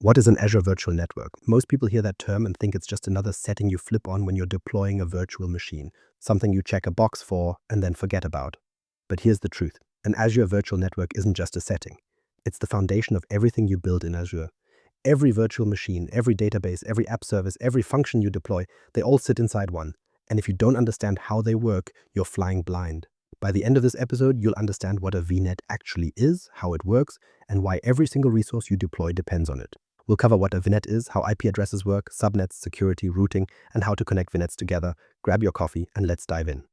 What is an Azure Virtual Network? Most people hear that term and think it's just another setting you flip on when you're deploying a virtual machine, something you check a box for and then forget about. But here's the truth. An Azure Virtual Network isn't just a setting. It's the foundation of everything you build in Azure. Every virtual machine, every database, every app service, every function you deploy, they all sit inside one. And if you don't understand how they work, you're flying blind. By the end of this episode, you'll understand what a VNet actually is, how it works, and why every single resource you deploy depends on it. We'll cover what a VNet is, how IP addresses work, subnets, security, routing, and how to connect VNets together. Grab your coffee and let's dive in.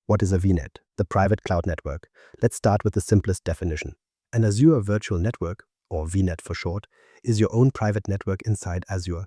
What is a VNet? The private cloud network. Let's start with the simplest definition. An Azure Virtual Network, or VNet for short, is your own private network inside Azure.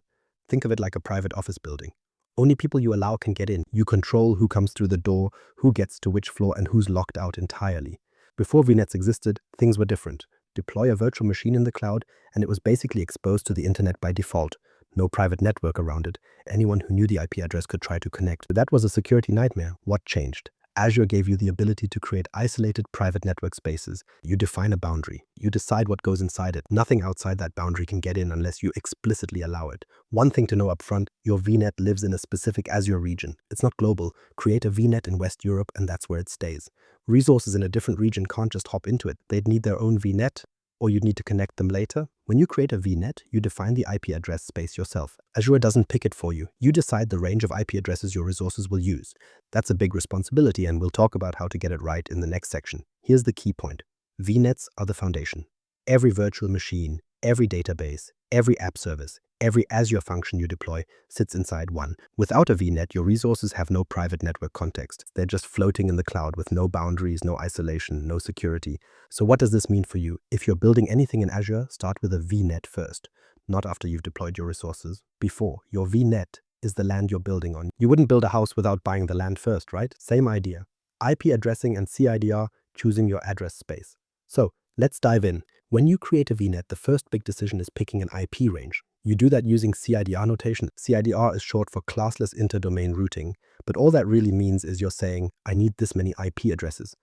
Think of it like a private office building. Only people you allow can get in. You control who comes through the door, who gets to which floor, and who's locked out entirely. Before VNets existed, things were different. Deploy a virtual machine in the cloud, and it was basically exposed to the internet by default. No private network around it. Anyone who knew the IP address could try to connect. That was a security nightmare. What changed? Azure gave you the ability to create isolated private network spaces. You define a boundary. You decide what goes inside it. Nothing outside that boundary can get in unless you explicitly allow it. One thing to know up front, your VNet lives in a specific Azure region. It's not global. Create a VNet in West Europe and that's where it stays. Resources in a different region can't just hop into it. They'd need their own VNet, or you'd need to connect them later. When you create a VNet, you define the IP address space yourself. Azure doesn't pick it for you. You decide the range of IP addresses your resources will use. That's a big responsibility, and we'll talk about how to get it right in the next section. Here's the key point. VNets are the foundation. Every virtual machine, every database, every app service, every Azure function you deploy sits inside one. Without a VNet, your resources have no private network context. They're just floating in the cloud with no boundaries, no isolation, no security. So what does this mean for you? If you're building anything in Azure, start with a VNet first, not after you've deployed your resources. Before. Your VNet is the land you're building on. You wouldn't build a house without buying the land first, right? Same idea. IP addressing and CIDR, choosing your address space. So let's dive in. When you create a VNet, the first big decision is picking an IP range. You do that using CIDR notation. CIDR is short for classless interdomain routing, but all that really means is you're saying, I need this many IP addresses.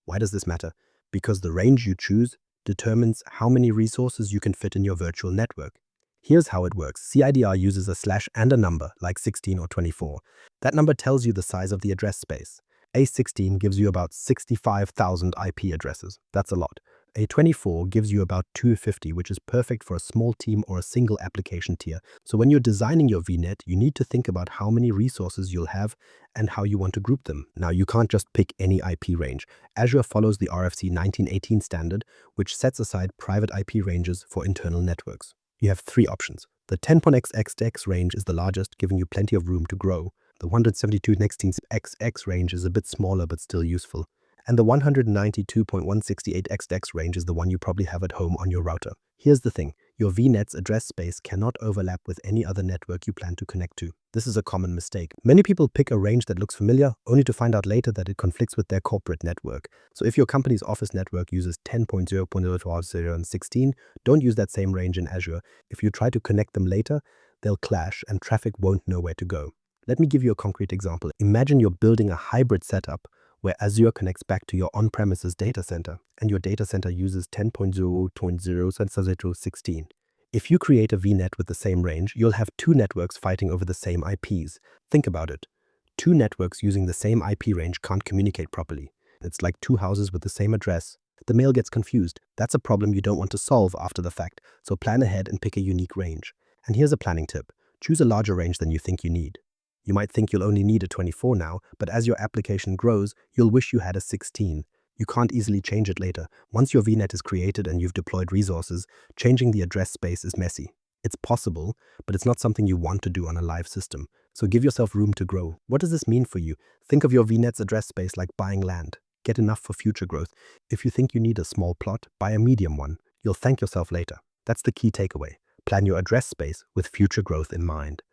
Why does this matter? Because the range you choose determines how many resources you can fit in your virtual network. Here's how it works. CIDR uses a slash and a number, like 16 or 24. That number tells you the size of the address space. A16 gives you about 65,000 IP addresses. That's a lot. A24 gives you about 250, which is perfect for a small team or a single application tier. So when you're designing your VNet, you need to think about how many resources you'll have and how you want to group them. Now, you can't just pick any IP range. Azure follows the RFC 1918 standard, which sets aside private IP ranges for internal networks. You have three options. The 10.xxx range is the largest, giving you plenty of room to grow. The 172.16xx range is a bit smaller but still useful. And the 192.168xx range is the one you probably have at home on your router. Here's the thing, your VNet's address space cannot overlap with any other network you plan to connect to. This is a common mistake. Many people pick a range that looks familiar, only to find out later that it conflicts with their corporate network. So if your company's office network uses 10.0.012 and 16, don't use that same range in Azure. If you try to connect them later, they'll clash and traffic won't know where to go. Let me give you a concrete example. Imagine you're building a hybrid setup where Azure connects back to your on-premises data center, and your data center uses 10.0.0/16. If you create a VNet with the same range, you'll have two networks fighting over the same IPs. Think about it. Two networks using the same IP range can't communicate properly. It's like two houses with the same address. The mail gets confused. That's a problem you don't want to solve after the fact, so plan ahead and pick a unique range. And here's a planning tip. Choose a larger range than you think you need. You might think you'll only need a 24 now, but as your application grows, you'll wish you had a 16. You can't easily change it later. Once your VNet is created and you've deployed resources, changing the address space is messy. It's possible, but it's not something you want to do on a live system. So give yourself room to grow. What does this mean for you? Think of your VNet's address space like buying land. Get enough for future growth. If you think you need a small plot, buy a medium one. You'll thank yourself later. That's the key takeaway. Plan your address space with future growth in mind.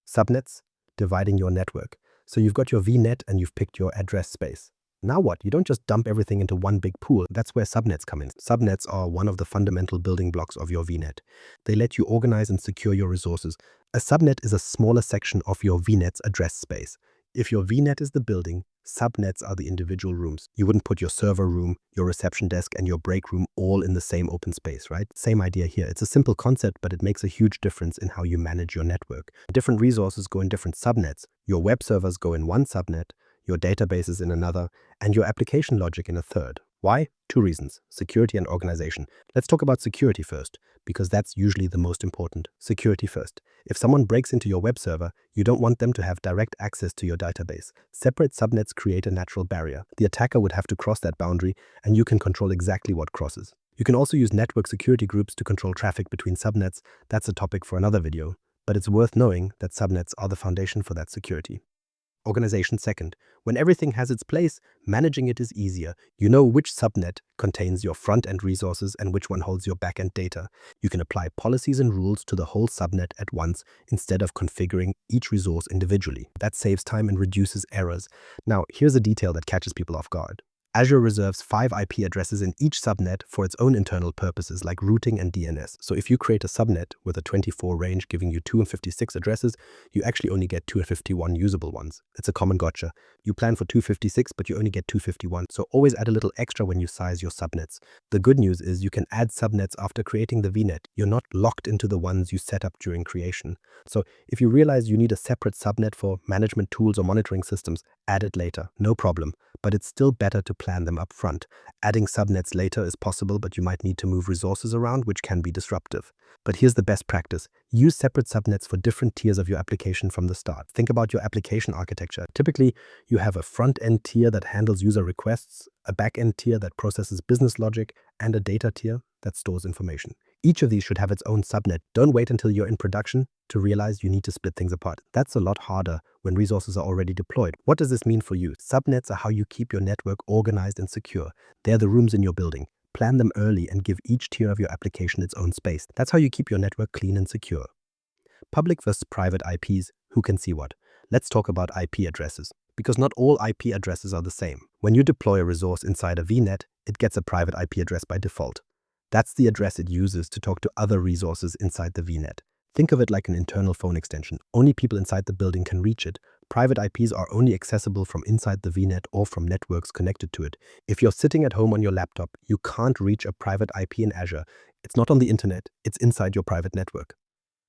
Subnets. Dividing your network. So you've got your VNet and you've picked your address space. Now what? You don't just dump everything into one big pool. That's where subnets come in. Subnets are one of the fundamental building blocks of your VNet. They let you organize and secure your resources. A subnet is a smaller section of your VNet's address space. If your VNet is the building, Subnets are the individual rooms. You wouldn't put your server room, your reception desk, and your break room all in the same open space, right? Same idea here. It's a simple concept, but it makes a huge difference in how you manage your network. Different resources go in different subnets. Your web servers go in one subnet, your databases in another, and your application logic in a third. Why? Two reasons: security and organization. Let's talk about security first, because that's usually the most important. Security first. If someone breaks into your web server, you don't want them to have direct access to your database. Separate subnets create a natural barrier. The attacker would have to cross that boundary, and you can control exactly what crosses. You can also use network security groups to control traffic between subnets. That's a topic for another video, but it's worth knowing that subnets are the foundation for that security. Organization second. When everything has its place, managing it is easier. You know which subnet contains your front-end resources and which one holds your back-end data. You can apply policies and rules to the whole subnet at once instead of configuring each resource individually. That saves time and reduces errors. Now, here's a detail that catches people off guard. Azure reserves 5 IP addresses in each subnet for its own internal purposes like routing and DNS. So if you create a subnet with a 24 range giving you 256 addresses, you actually only get 251 usable ones. It's a common gotcha. You plan for 256, but you only get 251. So always add a little extra when you size your subnets. The good news is you can add subnets after creating the VNet. You're not locked into the ones you set up during creation. So if you realize you need a separate subnet for management tools or monitoring systems, add it later, no problem. But it's still better to plan them up front. Adding subnets later is possible, but you might need to move resources around, which can be disruptive. But here's the best practice. Use separate subnets for different tiers of your application from the start. Think about your application architecture. Typically, you have a front-end tier that handles user requests, a back-end tier that processes business logic, and a data tier that stores information. Each of these should have its own subnet. Don't wait until you're in production to realize you need to split things apart. That's a lot harder when resources are already deployed. What does this mean for you? Subnets are how you keep your network organized and secure. They're the rooms in your building. Plan them early and give each tier of your application its own space. That's how you keep your network clean and secure. Public versus private IPs, who can see what? Let's talk about IP addresses, because not all IP addresses are the same. When you deploy a resource inside a VNet, it gets a private IP address by default. That's the address it uses to talk to other resources inside the VNet. Think of it like an internal phone extension. Only people inside the building can reach it. Private IPs are only accessible from inside the VNet or from networks connected to it. If you're sitting at home on your laptop, you can't reach a private IP in Azure. It's not on the internet, it's inside your private network.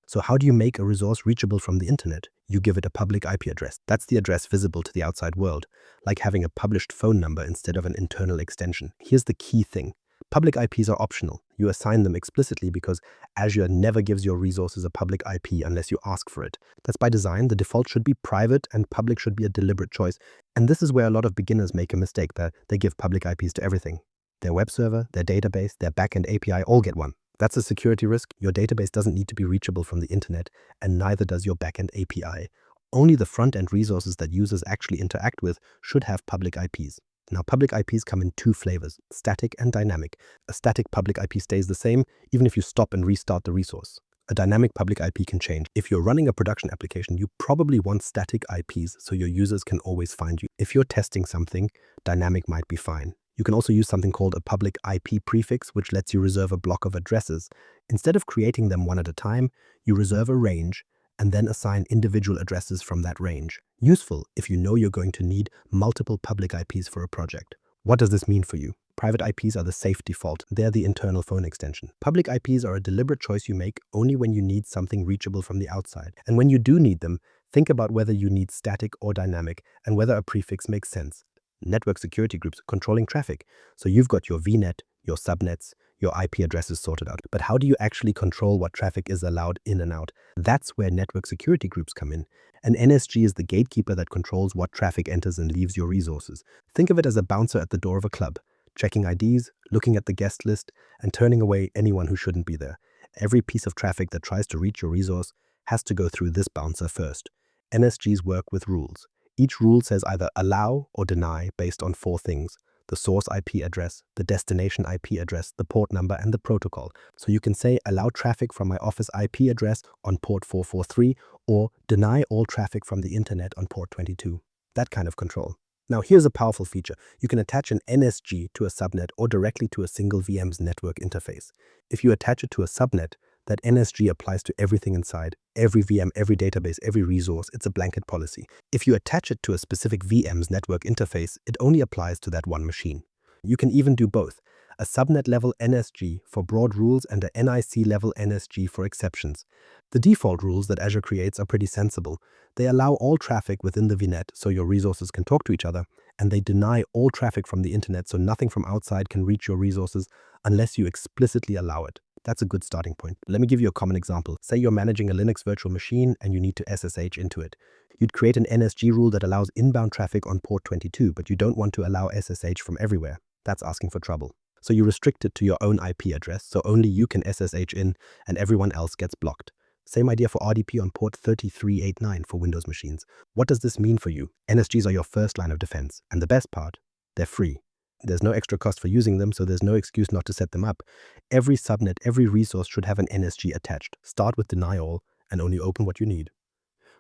So how do you make a resource reachable from the internet? You give it a public IP address. That's the address visible to the outside world, like having a published phone number instead of an internal extension. Here's the key thing. Public IPs are optional. You assign them explicitly because Azure never gives your resources a public IP unless you ask for it. That's by design. The default should be private and public should be a deliberate choice. And this is where a lot of beginners make a mistake, that they give public IPs to everything. Their web server, their database, their backend API all get one. That's a security risk. Your database doesn't need to be reachable from the internet, and neither does your backend API. Only the front-end resources that users actually interact with should have public IPs. Now, public IPs come in two flavors, static and dynamic. A static public IP stays the same, even if you stop and restart the resource. A dynamic public IP can change. If you're running a production application, you probably want static IPs so your users can always find you. If you're testing something, dynamic might be fine. You can also use something called a public IP prefix, which lets you reserve a block of addresses. Instead of creating them one at a time, you reserve a range and then assign individual addresses from that range. Useful if you know you're going to need multiple public IPs for a project. What does this mean for you? Private IPs are the safe default. They're the internal phone extension. Public IPs are a deliberate choice you make only when you need something reachable from the outside. And when you do need them, think about whether you need static or dynamic and whether a prefix makes sense. Network security groups controlling traffic. So you've got your VNet, your subnets, your IP addresses sorted out. But how do you actually control what traffic is allowed in and out? That's where network security groups come in. An NSG is the gatekeeper that controls what traffic enters and leaves your resources. Think of it as a bouncer at the door of a club, checking IDs, looking at the guest list, and turning away anyone who shouldn't be there. Every piece of traffic that tries to reach your resource has to go through this bouncer first. NSGs work with rules. Each rule says either allow or deny based on 4 things: the source IP address, the destination IP address, the port number, and the protocol. So you can say allow traffic from my office IP address on port 443 or deny all traffic from the internet on port 22. That kind of control. Now here's a powerful feature. You can attach an NSG to a subnet or directly to a single VM's network interface. If you attach it to a subnet, that NSG applies to everything inside, every VM, every database, every resource. It's a blanket policy. If you attach it to a specific VM's network interface, it only applies to that one machine. You can even do both, a subnet-level NSG for broad rules and a NIC-level NSG for exceptions. The default rules that Azure creates are pretty sensible. They allow all traffic within the VNet so your resources can talk to each other, and they deny all traffic from the internet so nothing from outside can reach your resources unless you explicitly allow it. That's a good starting point. Let me give you a common example. Say you're managing a Linux virtual machine and you need to SSH into it. You'd create an NSG rule that allows inbound traffic on port 22, but you don't want to allow SSH from everywhere. That's asking for trouble. So you restrict it to your own IP address, so only you can SSH in and everyone else gets blocked. Same idea for RDP on port 3389 for Windows machines. What does this mean for you? NSGs are your first line of defense, and the best part, they're free. There's no extra cost for using them, so there's no excuse not to set them up. Every subnet, every resource should have an NSG attached. Start with deny all and only open what you need.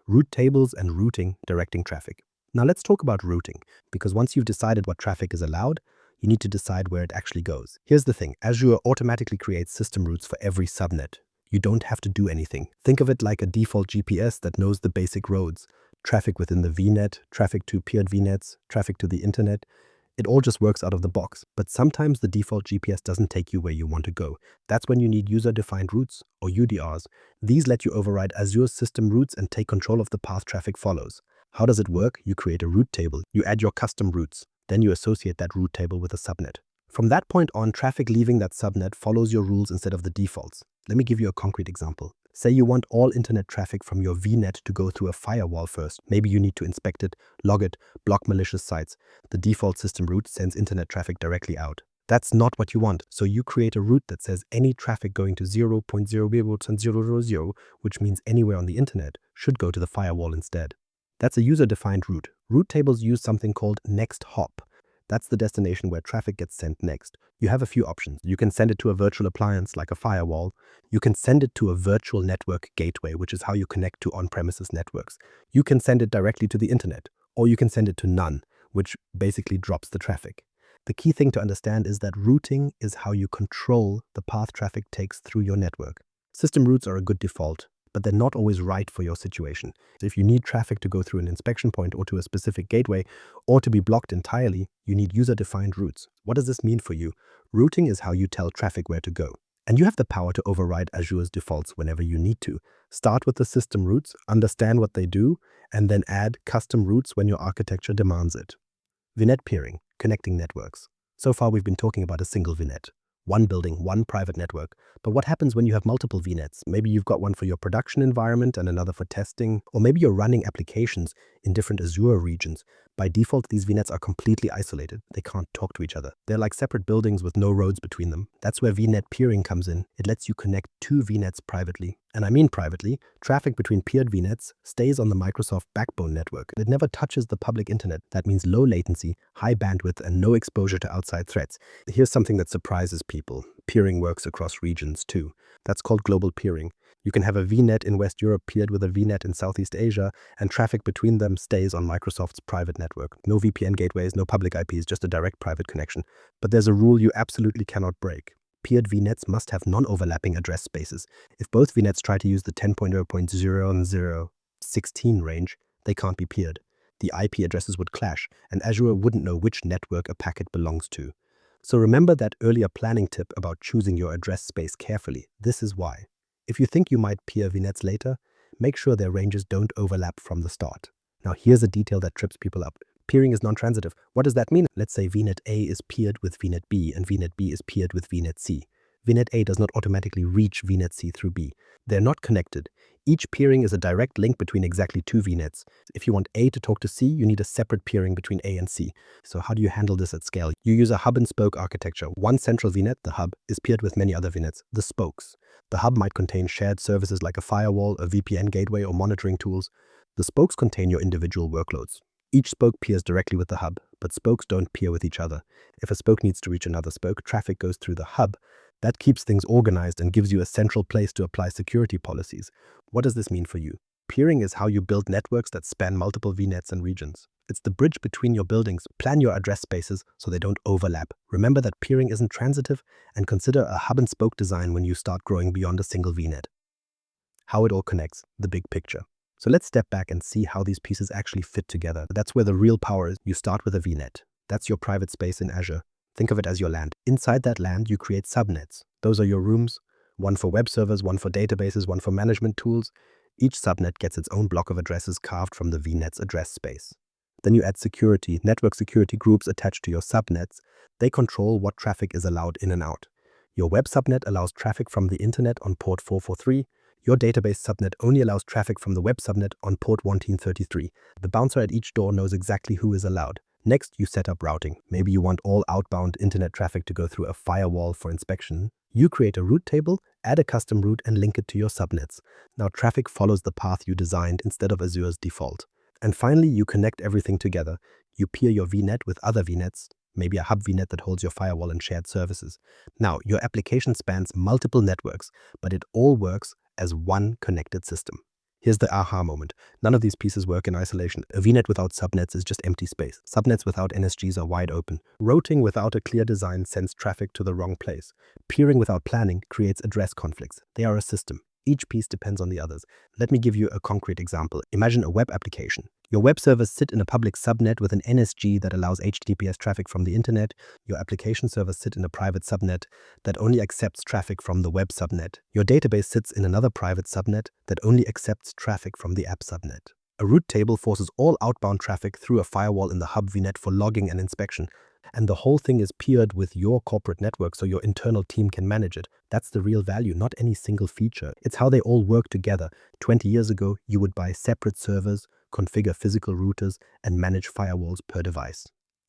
Route tables and routing, directing traffic. Now let's talk about routing, because once you've decided what traffic is allowed, you need to decide where it actually goes. Here's the thing, Azure automatically creates system routes for every subnet. You don't have to do anything. Think of it like a default GPS that knows the basic roads. Traffic within the VNet, traffic to peered VNets, traffic to the internet. It all just works out of the box, but sometimes the default GPS doesn't take you where you want to go. That's when you need user-defined routes, or UDRs. These let you override Azure's system routes and take control of the path traffic follows. How does it work? You create a route table, you add your custom routes, then you associate that route table with a subnet. From that point on, traffic leaving that subnet follows your rules instead of the defaults. Let me give you a concrete example. Say you want all internet traffic from your VNet to go through a firewall first. Maybe you need to inspect it, log it, block malicious sites. The default system route sends internet traffic directly out. That's not what you want, so you create a route that says any traffic going to 0.00000, which means anywhere on the internet, should go to the firewall instead. That's a user-defined route. Route tables use something called next hop. That's the destination where traffic gets sent next. You have a few options. You can send it to a virtual appliance like a firewall. You can send it to a virtual network gateway, which is how you connect to on-premises networks. You can send it directly to the internet, or you can send it to none, which basically drops the traffic. The key thing to understand is that routing is how you control the path traffic takes through your network. System routes are a good default, but they're not always right for your situation. If you need traffic to go through an inspection point or to a specific gateway, or to be blocked entirely, you need user-defined routes. What does this mean for you? Routing is how you tell traffic where to go. And you have the power to override Azure's defaults whenever you need to. Start with the system routes, understand what they do, and then add custom routes when your architecture demands it. VNet peering, connecting networks. So far we've been talking about a single VNet. One building, one private network. But what happens when you have multiple VNets? Maybe you've got one for your production environment and another for testing, or maybe you're running applications in different Azure regions. By default, these VNets are completely isolated. They can't talk to each other. They're like separate buildings with no roads between them. That's where VNet peering comes in. It lets you connect two VNets privately. And I mean privately. Traffic between peered VNets stays on the Microsoft backbone network. It never touches the public internet. That means low latency, high bandwidth, and no exposure to outside threats. Here's something that surprises people. Peering works across regions too. That's called global peering. You can have a VNet in West Europe peered with a VNet in Southeast Asia, and traffic between them stays on Microsoft's private network. No VPN gateways, no public IPs, just a direct private connection. But there's a rule you absolutely cannot break. Peered VNets must have non-overlapping address spaces. If both VNets try to use the 10.0.0.016 range, they can't be peered. The IP addresses would clash, and Azure wouldn't know which network a packet belongs to. So remember that earlier planning tip about choosing your address space carefully. This is why. If you think you might peer VNets later, make sure their ranges don't overlap from the start. Now here's a detail that trips people up. Peering is non-transitive. What does that mean? Let's say VNet A is peered with VNet B and VNet B is peered with VNet C. VNet A does not automatically reach VNet C through B. They're not connected. Each peering is a direct link between exactly two VNets. If you want A to talk to C, you need a separate peering between A and C. So how do you handle this at scale? You use a hub and spoke architecture. One central VNet, the hub, is peered with many other VNets, the spokes. The hub might contain shared services like a firewall, a VPN gateway, or monitoring tools. The spokes contain your individual workloads. Each spoke peers directly with the hub, but spokes don't peer with each other. If a spoke needs to reach another spoke, traffic goes through the hub. That keeps things organized and gives you a central place to apply security policies. What does this mean for you? Peering is how you build networks that span multiple VNets and regions. It's the bridge between your buildings. Plan your address spaces so they don't overlap. Remember that peering isn't transitive, and consider a hub-and-spoke design when you start growing beyond a single VNet. How it all connects, the big picture. So let's step back and see how these pieces actually fit together. That's where the real power is. You start with a VNet. That's your private space in Azure. Think of it as your land. Inside that land, you create subnets. Those are your rooms, one for web servers, one for databases, one for management tools. Each subnet gets its own block of addresses carved from the VNet's address space. Then you add security, network security groups attached to your subnets. They control what traffic is allowed in and out. Your web subnet allows traffic from the internet on port 443. Your database subnet only allows traffic from the web subnet on port 1433. The bouncer at each door knows exactly who is allowed. Next, you set up routing. Maybe you want all outbound internet traffic to go through a firewall for inspection. You create a route table, add a custom route, and link it to your subnets. Now traffic follows the path you designed instead of Azure's default. And finally, you connect everything together. You peer your VNet with other VNets, maybe a hub VNet that holds your firewall and shared services. Now, your application spans multiple networks, but it all works as one connected system. Here's the aha moment. None of these pieces work in isolation. A VNet without subnets is just empty space. Subnets without NSGs are wide open. Routing without a clear design sends traffic to the wrong place. Peering without planning creates address conflicts. They are a system. Each piece depends on the others. Let me give you a concrete example. Imagine a web application. Your web servers sit in a public subnet with an NSG that allows HTTPS traffic from the internet. Your application servers sit in a private subnet that only accepts traffic from the web subnet. Your database sits in another private subnet that only accepts traffic from the app subnet. A route table forces all outbound traffic through a firewall in the hub VNet for logging and inspection. And the whole thing is peered with your corporate network so your internal team can manage it. That's the real value, not any single feature. It's how they all work together. 20 years ago, you would buy separate servers, configure physical routers, and manage firewalls per device.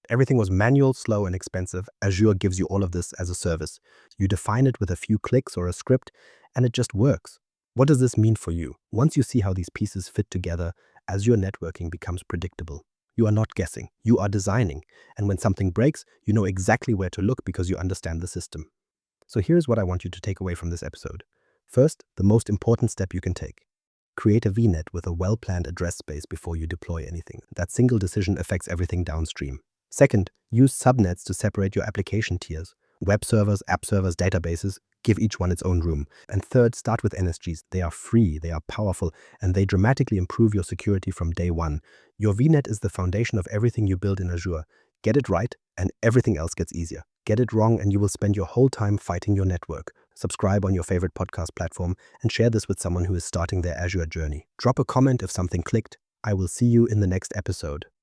Everything was manual, slow, and expensive. Azure gives you all of this as a service. You define it with a few clicks or a script, and it just works. What does this mean for you? Once you see how these pieces fit together, Azure networking becomes predictable. You are not guessing, you are designing. And when something breaks, you know exactly where to look because you understand the system. So here's what I want you to take away from this episode. First, the most important step you can take. Create a VNet with a well-planned address space before you deploy anything. That single decision affects everything downstream. Second, use subnets to separate your application tiers. Web servers, app servers, databases, give each one its own room. And third, start with NSGs. They are free, they are powerful, and they dramatically improve your security from day one. Your VNet is the foundation of everything you build in Azure. Get it right, and everything else gets easier. Get it wrong, and you will spend your whole time fighting your network. Subscribe on your favorite podcast platform, and share this with someone who is starting their Azure journey. Drop a comment if something clicked. I will see you in the next episode.